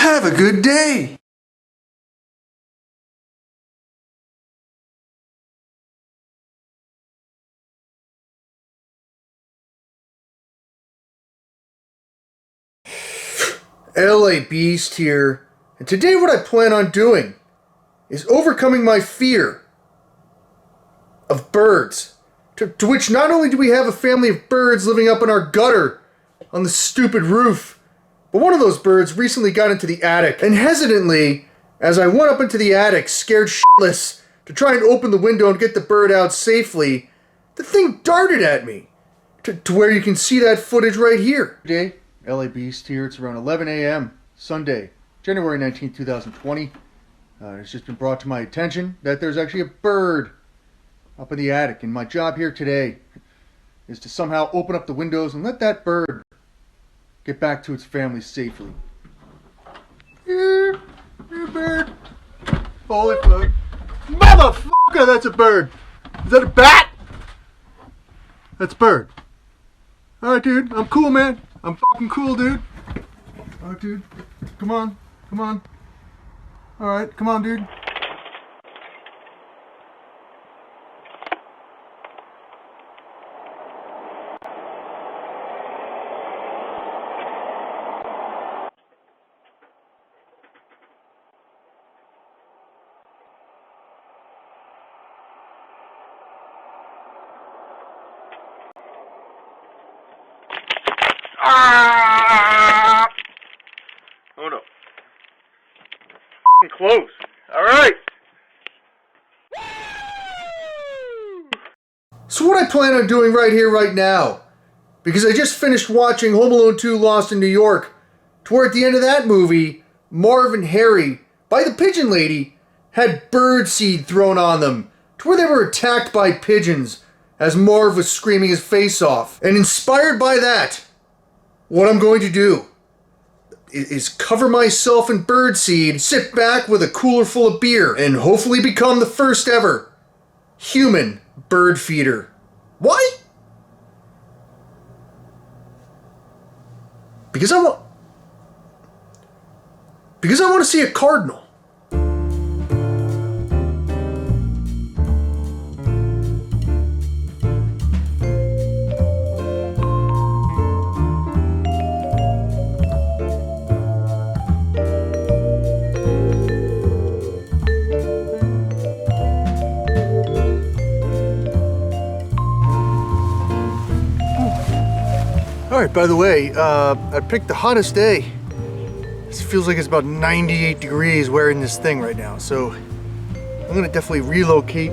Have a good day. LA Beast here, and today what I plan on doing is overcoming my fear of birds. To which not only do we have a family of birds living up in our gutter on the stupid roof, but one of those birds recently got into the attic, and hesitantly, as I went up into the attic, scared shitless, to try and open the window and get the bird out safely, the thing darted at me, to where you can see that footage right here. Today, LA Beast here. It's around 11 a.m. Sunday, January 19, 2020. It's just been brought to my attention that there's actually a bird up in the attic, and my job here today is to somehow open up the windows and let that bird get back to its family safely. Here, bird. Holy fuck. Motherfucker, that's a bird. Is that a bat? That's a bird. Alright, dude, I'm cool, man. I'm fucking cool, dude. Alright, dude. Come on. Come on. Alright, come on, dude. Ah! Oh no. Close. Alright. So what I plan on doing right here, right now, because I just finished watching Home Alone 2 Lost in New York, to where at the end of that movie, Marv and Harry, by the pigeon lady, had bird seed thrown on them, to where they were attacked by pigeons, as Marv was screaming his face off. And inspired by that, what I'm going to do is cover myself in birdseed, sit back with a cooler full of beer, and hopefully become the first ever human bird feeder. Why? Because I want to see a cardinal. Alright, by the way, I picked the hottest day. It feels like it's about 98 degrees wearing this thing right now, so I'm gonna definitely relocate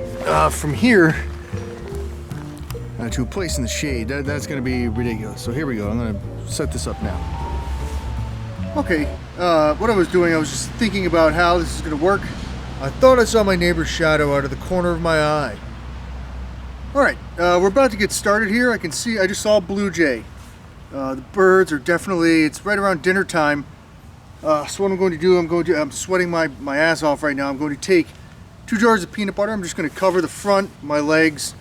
from here to a place in the shade. That's gonna be ridiculous. So here we go. I'm gonna set this up now. Okay, what I was doing, I was just thinking about how this is gonna work. I thought I saw my neighbor's shadow out of the corner of my eye. Alright, we're about to get started here. I just saw a blue jay. The birds are definitely, it's right around dinner time. So what I'm going to do, I'm sweating my ass off right now. I'm going to take 2 jars of peanut butter. I'm just going to cover the front, my legs,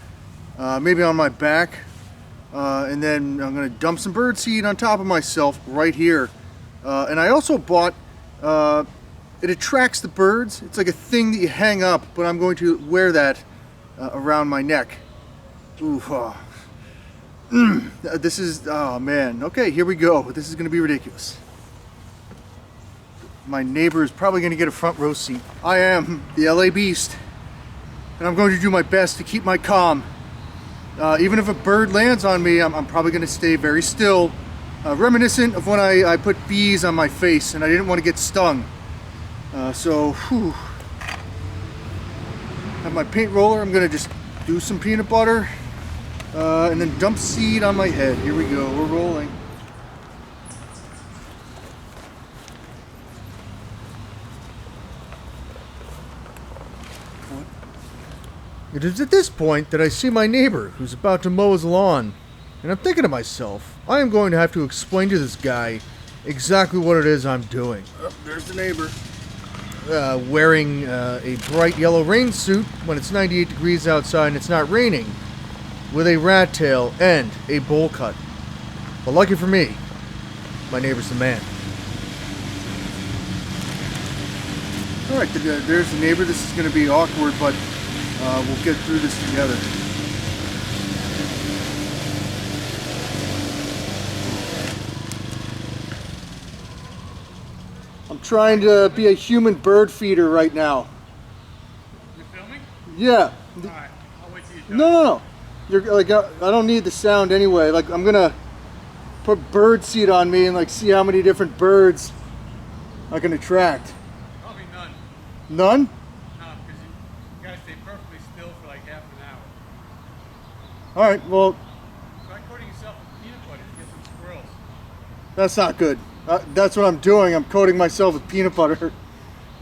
maybe on my back. And then I'm going to dump some bird seed on top of myself right here. And I also bought, it attracts the birds. It's like a thing that you hang up, but I'm going to wear that around my neck. Ooh, this is, oh man. Okay, here we go. This is going to be ridiculous. My neighbor is probably going to get a front row seat. I am the LA Beast, and I'm going to do my best to keep my calm. Even if a bird lands on me, I'm probably going to stay very still. Reminiscent of when I put bees on my face and I didn't want to get stung. Whew. Have my paint roller. I'm going to just do some peanut butter. And then dump seed on my head. Here we go, we're rolling. What? It is at this point that I see my neighbor who's about to mow his lawn. And I'm thinking to myself, I am going to have to explain to this guy exactly what it is I'm doing. Oh, there's the neighbor. Wearing a bright yellow rain suit when it's 98 degrees outside and it's not raining, with a rat tail and a bowl cut. But lucky for me, my neighbor's the man. All right, there's the neighbor. This is going to be awkward, but we'll get through this together. I'm trying to be a human bird feeder right now. You're filming? Yeah. Alright, I'll wait till you're done. No. You're like, I don't need the sound anyway. Like, I'm gonna put bird seed on me and like see how many different birds I can attract. Probably none. None? No, because you gotta stay perfectly still for like half an hour. All right. Well, Try coating yourself with peanut butter to get some squirrels. that's not good. That's what I'm doing. I'm coating myself with peanut butter.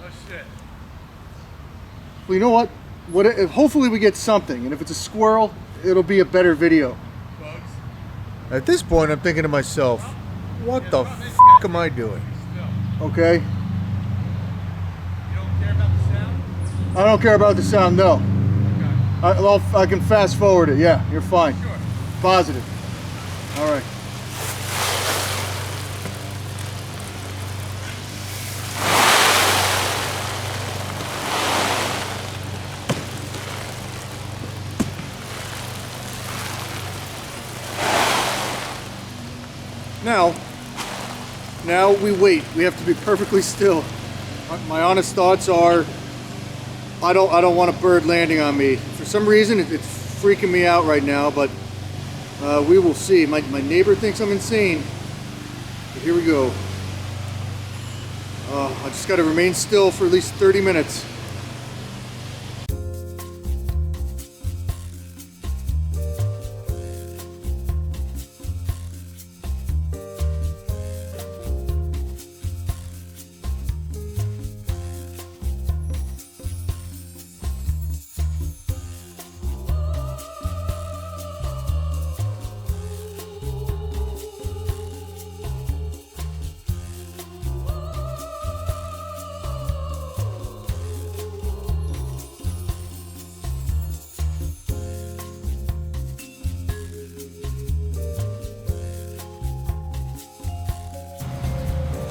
No shit. Well, you know what? Hopefully we get something, and if it's a squirrel, it'll be a better video. Bugs. At this point, I'm thinking to myself, what the f*** am I doing? Still. Okay? You don't care about the sound? I don't care about the sound, no. Okay. I can fast forward it. Yeah, you're fine. Sure. Positive. All right. Now we wait. We have to be perfectly still. My honest thoughts are, I don't want a bird landing on me. For some reason, it's freaking me out right now, but we will see. My neighbor thinks I'm insane. But here we go. I just got to remain still for at least 30 minutes.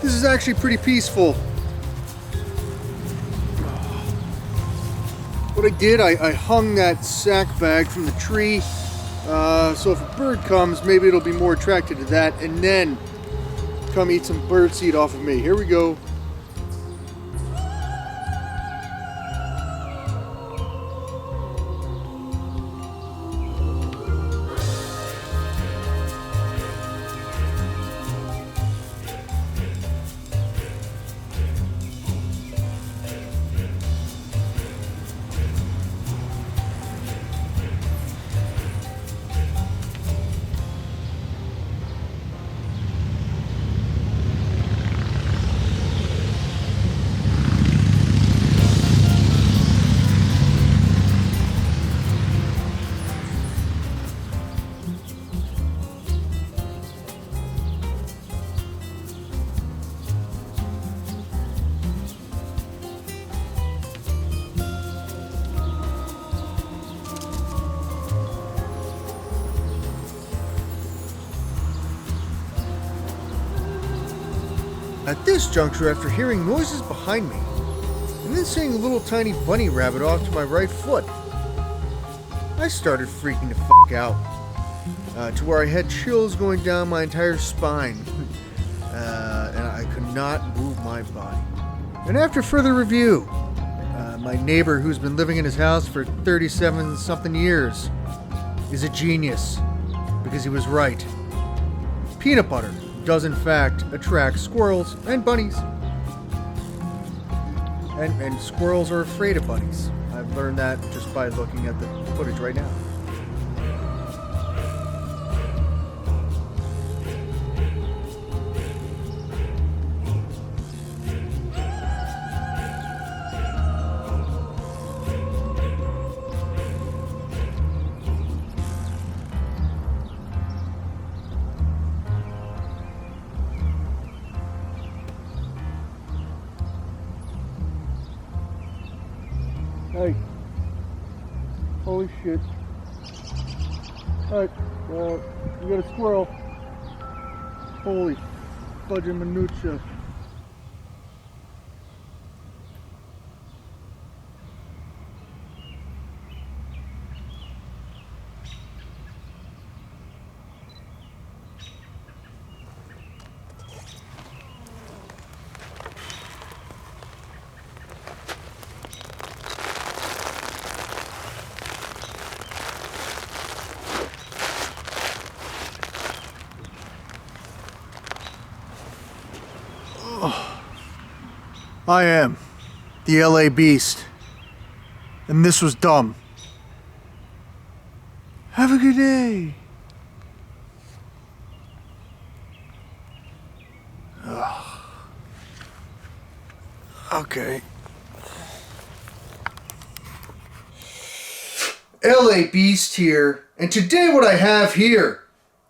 This is actually pretty peaceful. What I did, I hung that sack bag from the tree, so if a bird comes, maybe it'll be more attracted to that, and then come eat some bird seed off of me. Here we go. At this juncture, after hearing noises behind me, and then seeing a little tiny bunny rabbit off to my right foot, I started freaking the fuck out, to where I had chills going down my entire spine, and I could not move my body. And after further review, my neighbor, who's been living in his house for 37-something years, is a genius, because he was right. Peanut butter does in fact attract squirrels and bunnies. And squirrels are afraid of bunnies. I've learned that just by looking at the footage right now. Hey. Holy shit. Alright, you got a squirrel. Holy fudging minutia. I am the LA Beast, and this was dumb. Have a good day. Okay. LA Beast here, and today what I have here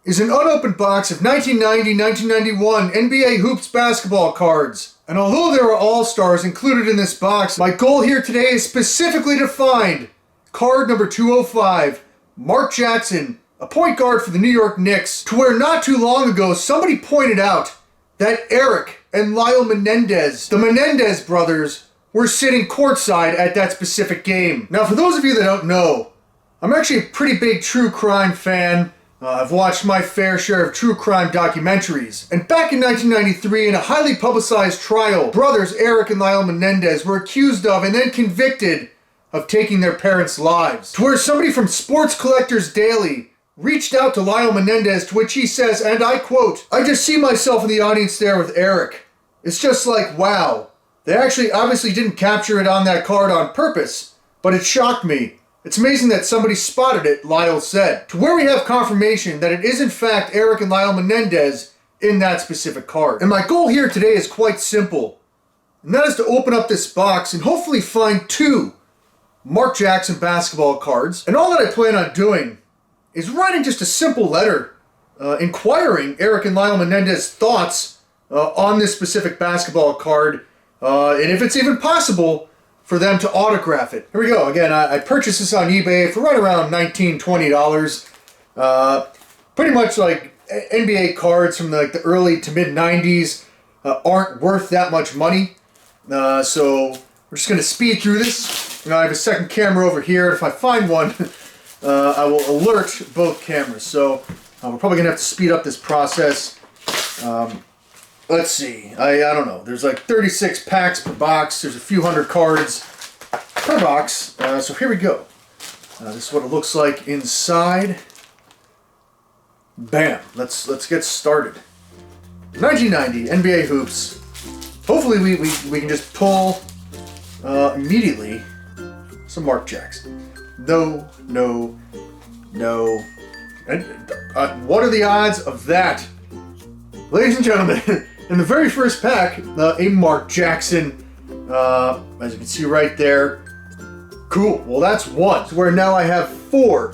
is an unopened box of 1990-1991 NBA Hoops basketball cards. And although there are all-stars included in this box, my goal here today is specifically to find card number 205, Mark Jackson, a point guard for the New York Knicks, to where not too long ago somebody pointed out that Eric and Lyle Menendez, the Menendez brothers, were sitting courtside at that specific game. Now, for those of you that don't know, I'm actually a pretty big true crime fan. I've watched my fair share of true crime documentaries. And back in 1993, in a highly publicized trial, brothers Eric and Lyle Menendez were accused of and then convicted of taking their parents' lives. To where somebody from Sports Collectors Daily reached out to Lyle Menendez, to which he says, and I quote, "I just see myself in the audience there with Eric. It's just like, wow. They actually obviously didn't capture it on that card on purpose, but it shocked me. It's amazing that somebody spotted it," Lyle said. To where we have confirmation that it is in fact Eric and Lyle Menendez in that specific card. And my goal here today is quite simple. And that is to open up this box and hopefully find 2 Mark Jackson basketball cards. And all that I plan on doing is writing just a simple letter inquiring Eric and Lyle Menendez's thoughts on this specific basketball card. And if it's even possible for them to autograph it. Here we go. Again, I purchased this on eBay for right around $19, $20. Pretty much like NBA cards from the early to mid 90s aren't worth that much money. So we're just going to speed through this. I have a second camera over here. If I find one, I will alert both cameras. So we're probably going to have to speed up this process. Let's see, I don't know, there's like 36 packs per box, there's a few hundred cards per box, so here we go. This is what it looks like inside. Bam, let's get started. 1990 NBA Hoops. Hopefully we can just pull immediately some Mark Jackson. No. And what are the odds of that? Ladies and gentlemen, in the very first pack, a Mark Jackson, as you can see right there. Cool, well that's one. So where now I have 4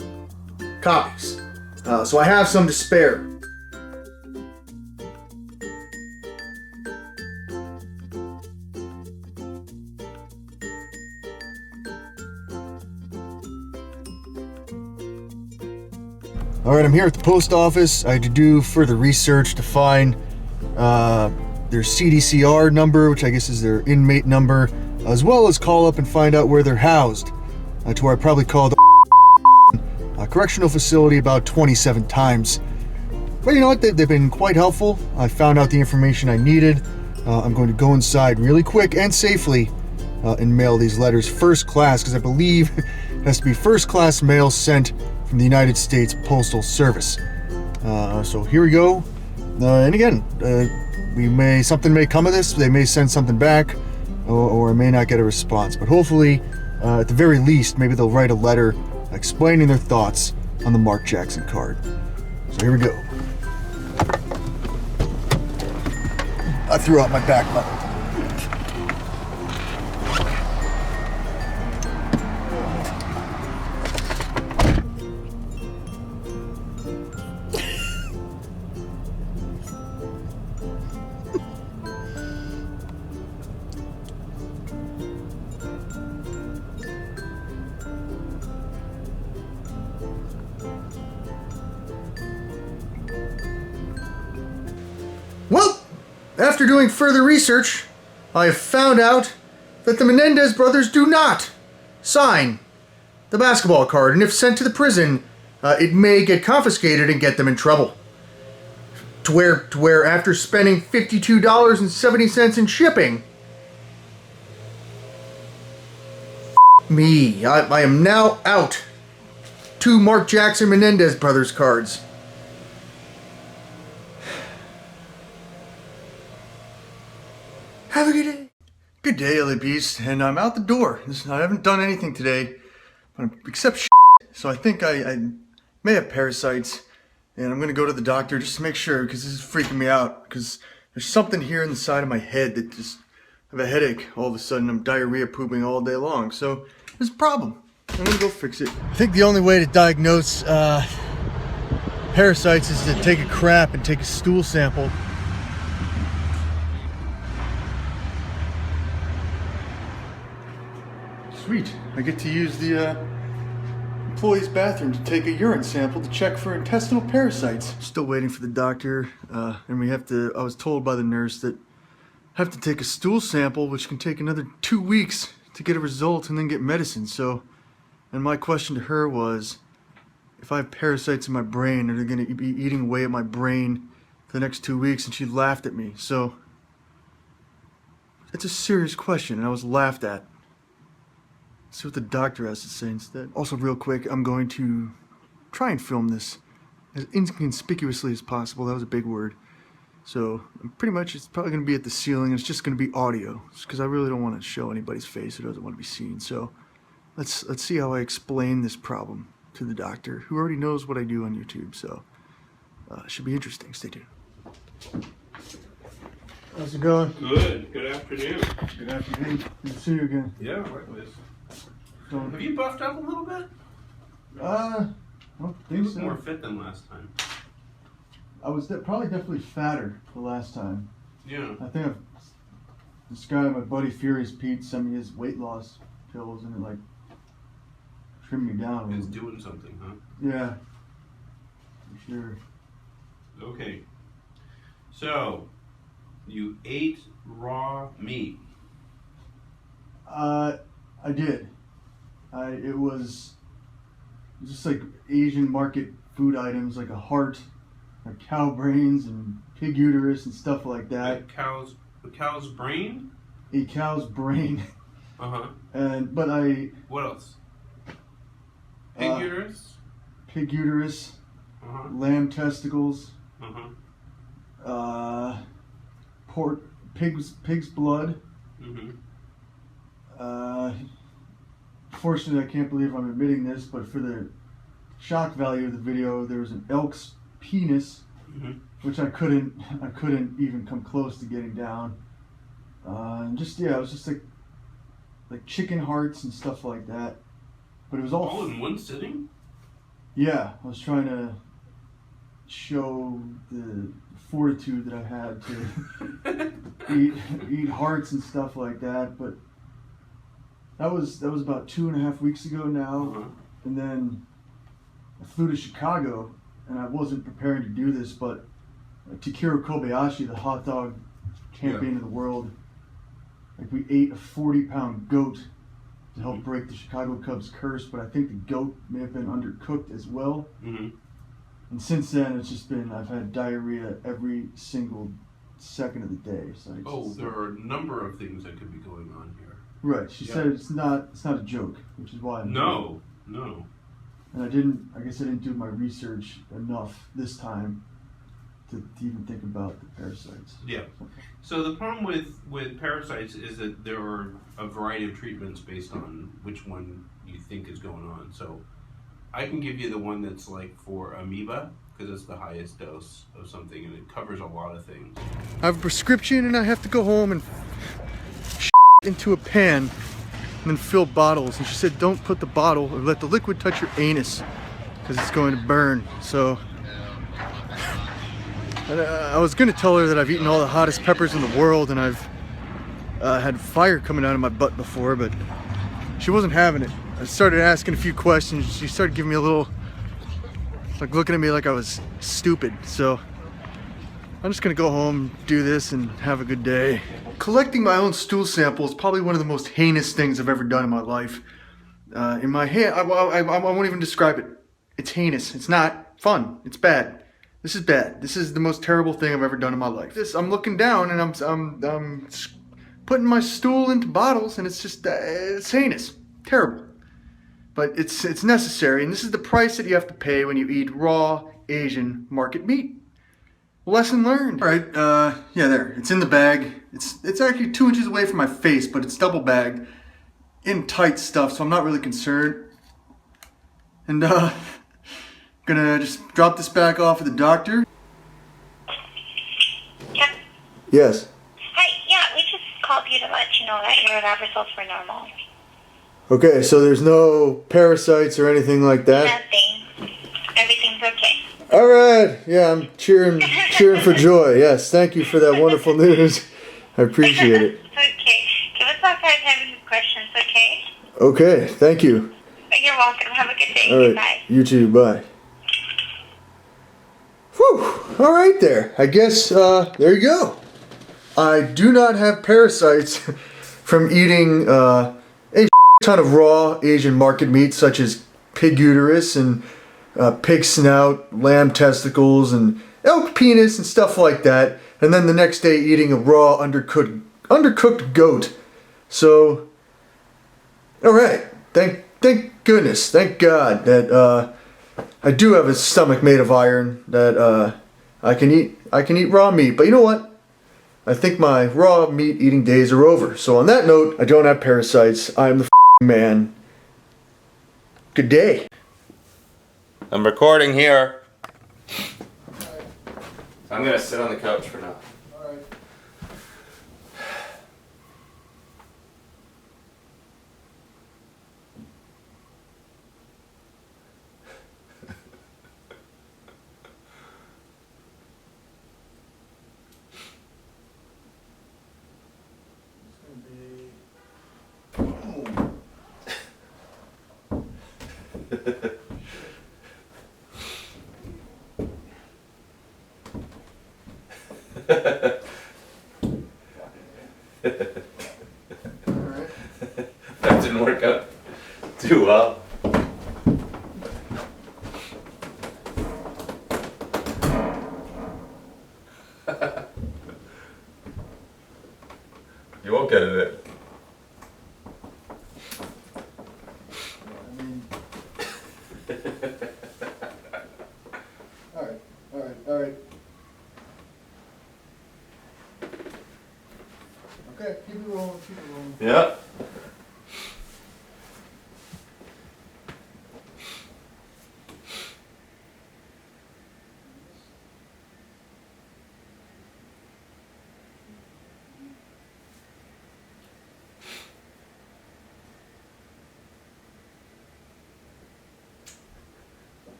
copies. So I have some to spare. Alright, I'm here at the post office. I had to do further research to find their CDCR number, which I guess is their inmate number, as well as call up and find out where they're housed, to where I probably called a correctional facility about 27 times. But you know what, they've been quite helpful. I found out the information I needed. I'm going to go inside really quick and safely and mail these letters first class, because I believe it has to be first class mail sent from the United States Postal Service. So here we go. And again, something may come of this. They may send something back, or I may not get a response. But hopefully, at the very least, maybe they'll write a letter explaining their thoughts on the Mark Jackson card. So here we go. I threw out my back button. Well, after doing further research, I have found out that the Menendez brothers do not sign the basketball card, and if sent to the prison, it may get confiscated and get them in trouble. To where after spending $52.70 in shipping, me, I am now out 2 Mark Jackson Menendez brothers cards. Have a good day. Good day, LA Beast, and I'm out the door. I haven't done anything today, except shit. So I think I may have parasites, and I'm gonna go to the doctor just to make sure, because this is freaking me out, because there's something here in the side of my head that just, I have a headache all of a sudden. I'm diarrhea pooping all day long, so there's a problem. I'm gonna go fix it. I think the only way to diagnose parasites is to take a crap and take a stool sample. Sweet, I get to use the employee's bathroom to take a urine sample to check for intestinal parasites. Still waiting for the doctor, and I was told by the nurse that I have to take a stool sample, which can take another 2 weeks to get a result and then get medicine. So, and my question to her was, if I have parasites in my brain, are they going to be eating away at my brain for the next 2 weeks? And she laughed at me. So, it's a serious question, and I was laughed at. Let's see what the doctor has to say instead. Also, real quick, I'm going to try and film this as inconspicuously as possible. That was a big word. So, pretty much it's probably going to be at the ceiling. It's just going to be audio, because I really don't want to show anybody's face who doesn't want to be seen. So, let's see how I explain this problem to the doctor, who already knows what I do on YouTube. So, it should be interesting. Stay tuned. How's it going? Good. Good afternoon. Good afternoon. Good to see you again. Yeah, likewise. So, Have you buffed up a little bit? I don't You think look so. more fit than last time. I was probably definitely fatter the last time. Yeah. I think this guy, my buddy Furious Pete, sent me his weight loss pills, and it like trimmed me down a It's little. doing something, huh? Yeah, for sure. Okay. So, you ate raw meat. I did. It was just like Asian market food items, like a heart, like cow brains and pig uterus and stuff like that. A cow's brain? A cow's brain. Uh-huh. What else? Pig uterus? Pig uterus, Uh-huh. lamb testicles, Uh-huh. pig's blood. Mm-hmm. Fortunately, I can't believe I'm admitting this, but for the shock value of the video, there was an elk's penis, Mm-hmm. which I couldn't even come close to getting down. And it was just like chicken hearts and stuff like that. But it was All in one sitting? Yeah, I was trying to show the fortitude that I had to eat hearts and stuff like that. But that was about 2.5 weeks ago now. Uh-huh. And then I flew to Chicago, and I wasn't preparing to do this, but Takiro Kobayashi, the hot dog champion of the world, like we ate a 40-pound goat to help break the Chicago Cubs curse, but I think the goat may have been undercooked as well. Mm-hmm. And since then, it's just been, I've had diarrhea every single second of the day. So There are a number of things that could be going on here. Right. She said it's not a joke, which is why I'm No. And I guess I didn't do my research enough this time to even think about the parasites. Yeah. So the problem with parasites is that there are a variety of treatments based on which one you think is going on. So I can give you the one that's like for amoeba, because it's the highest dose of something and it covers a lot of things. I have a prescription and I have to go home and into a pan and then fill bottles. And she said don't put the bottle or let the liquid touch your anus because it's going to burn. So I was going to tell her that I've eaten all the hottest peppers in the world and I've had fire coming out of my butt before, but she wasn't having it. I started asking a few questions. She started giving me a little, like looking at me like I was stupid. So I'm just gonna go home, do this, and have a good day. Collecting my own stool sample is probably one of the most heinous things I've ever done in my life. In my hand, I won't even describe it. It's heinous. It's not fun. It's bad. This is bad. This is the most terrible thing I've ever done in my life. I'm looking down and I'm putting my stool into bottles, and it's just it's heinous, terrible. But it's necessary, and this is the price that you have to pay when you eat raw Asian market meat. Lesson learned. All right, yeah, there. It's in the bag. It's actually 2 inches away from my face, but it's double bagged in tight stuff, so I'm not really concerned. And gonna just drop this back off at the doctor. Yep. Yes. Hi, yeah, we just called you to let you know that your lab results were normal. Okay, so there's no parasites or anything like that? Nothing. Everything's okay. All right. Yeah, I'm cheering for joy. Yes, thank you for that wonderful news. I appreciate it. Okay. Give us a call if you have any questions, okay? Okay, thank you. You're welcome. Have a good day. All right, Bye. you too. Bye. Whew. All right there. I guess there you go. I do not have parasites from eating a ton of raw Asian market meat, such as pig uterus and pig snout, lamb testicles, and elk penis and stuff like that. And then the next day eating a raw, undercooked goat. So, all right. Thank goodness, thank God that I do have a stomach made of iron that I can eat raw meat. But you know what? I think my raw meat eating days are over. So on that note, I don't have parasites. I am the man. Good day. I'm recording here. I'm gonna sit on the couch for now. All right. That didn't work out too well. You won't get it. All right. Okay, keep it rolling. Yeah.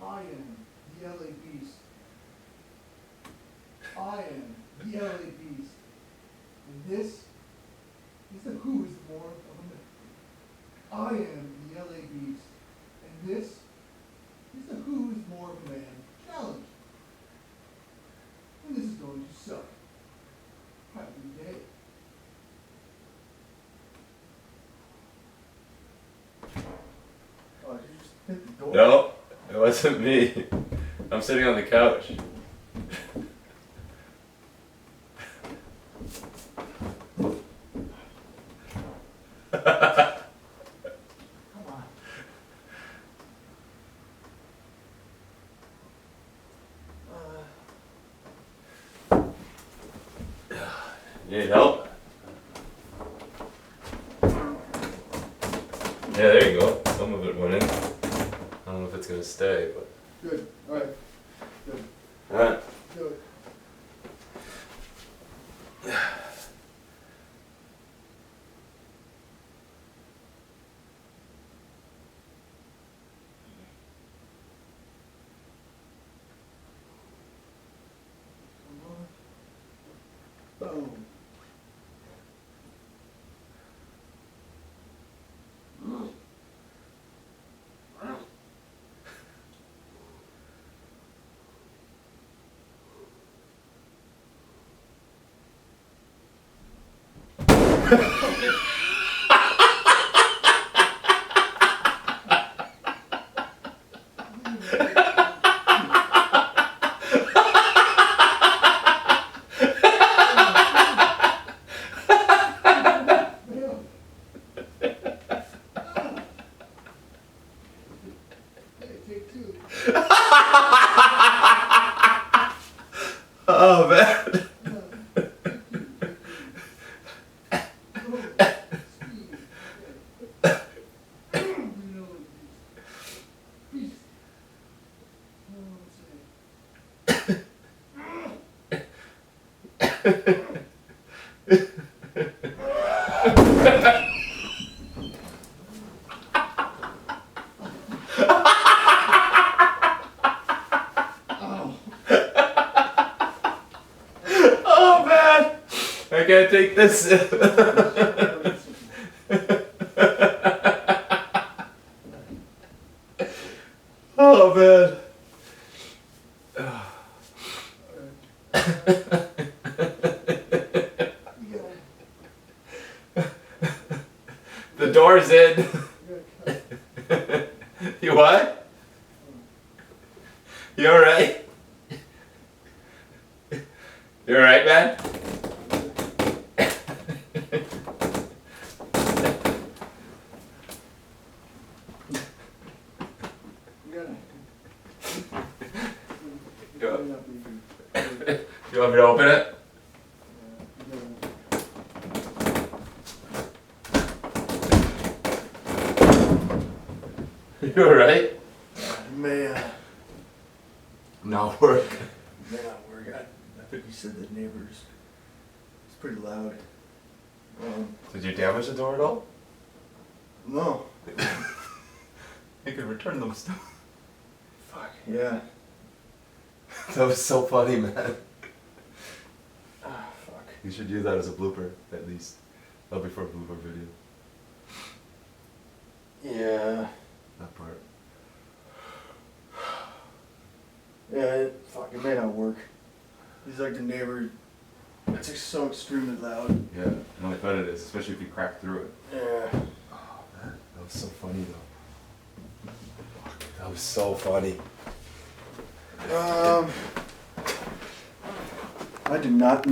I am the LA Beast. I am the LA Beast. And this is the Who is Born of a Myth. I am the LA Beast. And this is the Who is More of a Man challenge. And this is going to suck. Happy day. Oh, did you just hit the door? No, it wasn't me. I'm sitting on the couch. Come on. You need help? Yeah, there you go. Some of it went in. I don't know if it's gonna stay, but. Good. All right. Good. Alright. Do it. Boom. Hey, take two. Oh man. Oh man, I can't take this. Oh man. The door's in. You what? You alright? You alright, man? You want me to open it? You alright? May Not work. may not work. I think you said the neighbors. It's pretty loud. Did you damage the door at all? No. You could return them stuff. Fuck. Yeah. That was so funny, man. Ah, fuck. You should use that as a blooper, at least. That'll be for a blooper video. Yeah. That part. Yeah. Fuck. It may not work. He's like the neighbor. It's like so extremely loud. Yeah, no, I bet it is, especially if you crack through it. Yeah. Oh man, that was so funny though. Fuck, that was so funny. I did not.